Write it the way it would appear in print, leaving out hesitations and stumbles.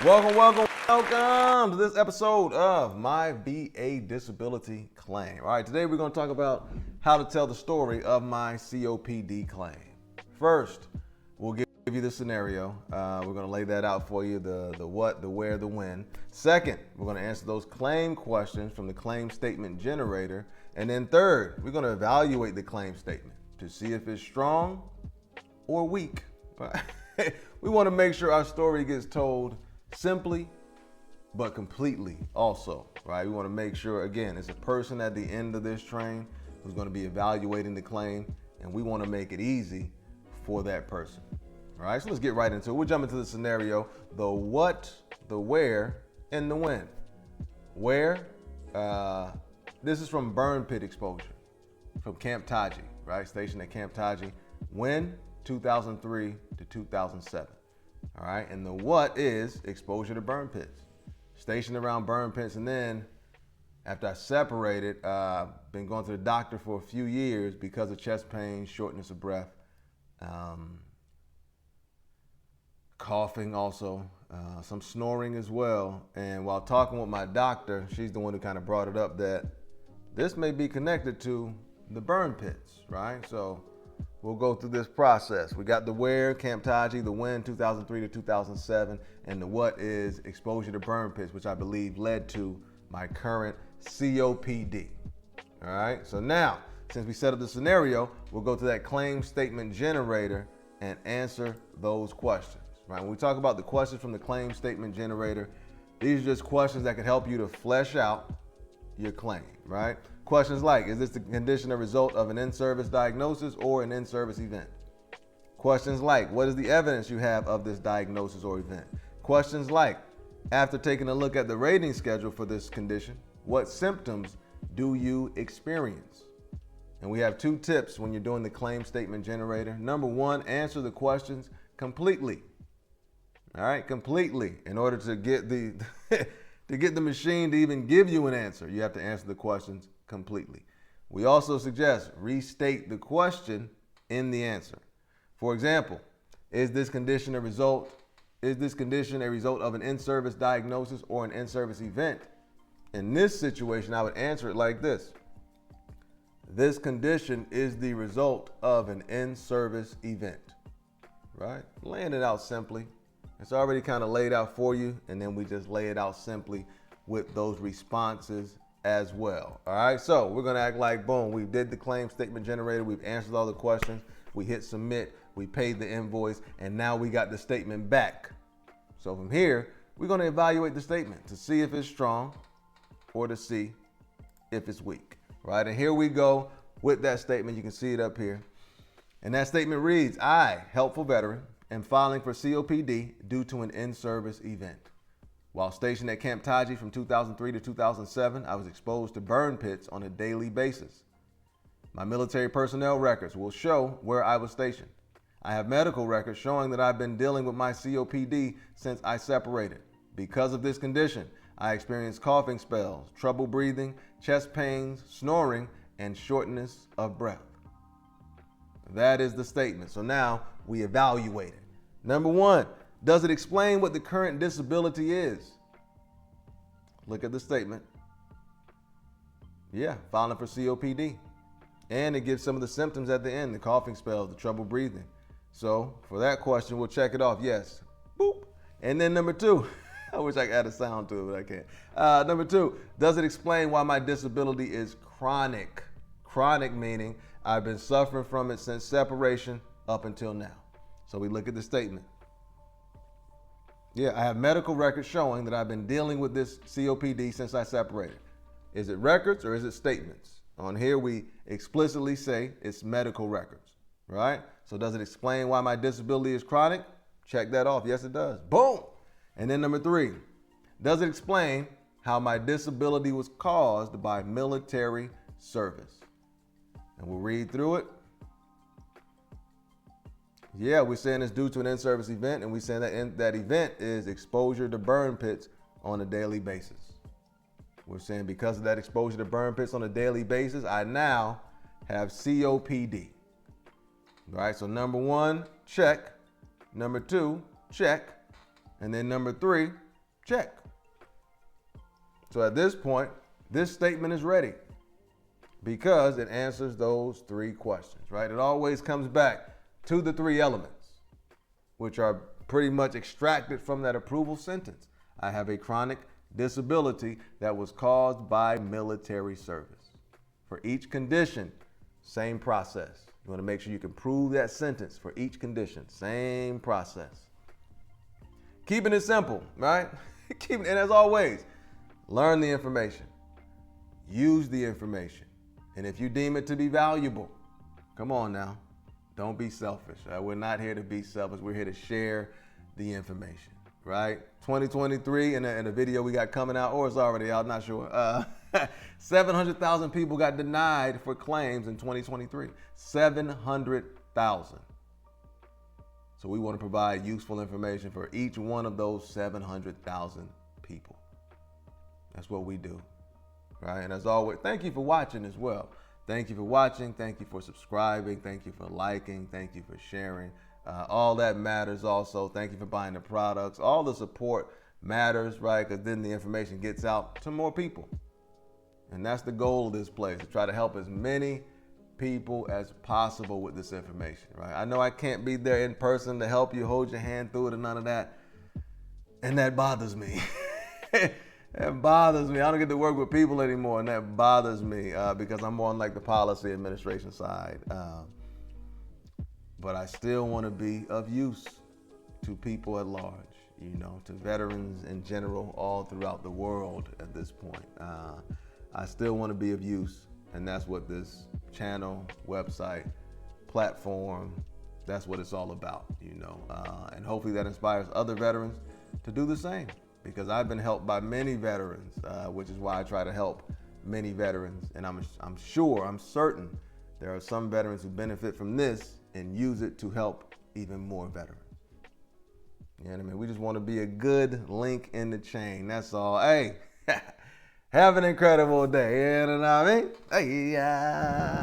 Welcome to this episode of My VA Disability Claim. All right, today we're going to talk about how to tell the story of my COPD claim. First, we'll give you the scenario. We're going to lay that out for you, the what, the where, the when. Second, we're going to answer those claim questions from the claim statement generator. And then third, we're going to evaluate the claim statement to see if it's strong or weak. We want to make sure our story gets told simply but completely also, right? We want to make sure, again, it's a person at the end of this train who's going to be evaluating the claim, and we want to make it easy for that person. All right, so let's get right into it. We'll jump into the scenario, the what, the where, and the when. Where, this is from burn pit exposure from Camp Taji, right? Stationed at Camp Taji. When? 2003 to 2007. All right, and the what is exposure to burn pits. Stationed around burn pits, and then after I separated, been going to the doctor for a few years because of chest pain, shortness of breath, coughing also, some snoring as well. And while talking with my doctor, she's the one who kind of brought it up that this may be connected to the burn pits, right? So we'll go through this process. We got the where, Camp Taji, the when, 2003 to 2007, and the what is exposure to burn pits, which I believe led to my current COPD. All right, so now, since we set up the scenario, we'll go to that claim statement generator and answer those questions, right? When we talk about the questions from the claim statement generator, these are just questions that can help you to flesh out your claim, right? Questions like, is this the condition a result of an in-service diagnosis or an in-service event? Questions like, what is the evidence you have of this diagnosis or event? Questions like, after taking a look at the rating schedule for this condition, what symptoms do you experience? And we have two tips when you're doing the claim statement generator. Number one, answer the questions completely. All right, completely. In order to get the to get the machine to even give you an answer, you have to answer the questions completely. We also suggest restate the question in the answer. For example, is this condition a result of an in-service diagnosis or an in-service event? In this situation, I would answer it like this. This condition is the result of an in-service event, right? Laying it out simply. It's already kind of laid out for you, and then we just lay it out simply with those responses as well. All right, so we're gonna act like, boom, we did the claim statement generator, we've answered all the questions, we hit submit, we paid the invoice, and now we got the statement back. So from here, we're gonna evaluate the statement to see if it's strong or to see if it's weak, right? And here we go with that statement. You can see it up here. And that statement reads, I, helpful veteran, am filing for COPD due to an in-service event. While stationed at Camp Taji from 2003 to 2007, I was exposed to burn pits on a daily basis. My military personnel records will show where I was stationed. I have medical records showing that I've been dealing with my COPD since I separated. Because of this condition, I experienced coughing spells, trouble breathing, chest pains, snoring, and shortness of breath. That is the statement. So now we evaluate it. Number one, does it explain what the current disability is? Look at the statement. Yeah, filing for COPD. And it gives some of the symptoms at the end, the coughing spells, the trouble breathing. So for that question, we'll check it off. Yes. Boop. And then number two, I wish I could add a sound to it, but I can't. Number two, does it explain why my disability is chronic? Chronic meaning I've been suffering from it since separation up until now. So we look at the statement. Yeah, I have medical records showing that I've been dealing with this COPD since I separated. Is it records or is it statements? On here we explicitly say it's medical records, right? So does it explain why my disability is chronic? Check that off. Yes, it does. Boom. And then number three, does it explain how my disability was caused by military service? And we'll read through it. Yeah, we're saying it's due to an in-service event, and we're saying that that event is exposure to burn pits on a daily basis. We're saying because of that exposure to burn pits on a daily basis, I now have COPD. All right, so number one, check. Number two, check. And then number three, Check. So at this point, this statement is ready because it answers those three questions, right? It always comes back to the three elements, which are pretty much extracted from that approval sentence. I have a chronic disability that was caused by military service. For each condition, same process. You want to make sure you can prove that sentence for each condition. Same process. Keeping it simple, right? And as always, learn the information. Use the information. And if you deem it to be valuable, come on now. Don't be selfish. We're not here to be selfish. We're here to share the information, right? 2023, in a video we got coming out, or it's already out, not sure. 700,000 people got denied for claims in 2023. 700,000. So we want to provide useful information for each one of those 700,000 people. That's what we do, right? And as always, thank you for watching as well. Thank you for watching. Thank you for subscribing. Thank you for liking. Thank you for sharing. All that matters also. Thank you for buying the products. All the support matters, right? Because then the information gets out to more people. And that's the goal of this place, to try to help as many people as possible with this information, right? I know I can't be there in person to help you, hold your hand through it and none of that. And that bothers me. That bothers me. I don't get to work with people anymore, and that bothers me because I'm more on like the policy administration side. But I still want to be of use to people at large, you know, to veterans in general, all throughout the world at this point. I still want to be of use, and that's what this channel, website, platform, that's what it's all about, you know. And hopefully that inspires other veterans to do the same, because I've been helped by many veterans, which is why I try to help many veterans. And I'm certain there are some veterans who benefit from this and use it to help even more veterans. You know what I mean? We just want to be a good link in the chain. That's all. Hey, have an incredible day. You know what I mean? Hey, yeah.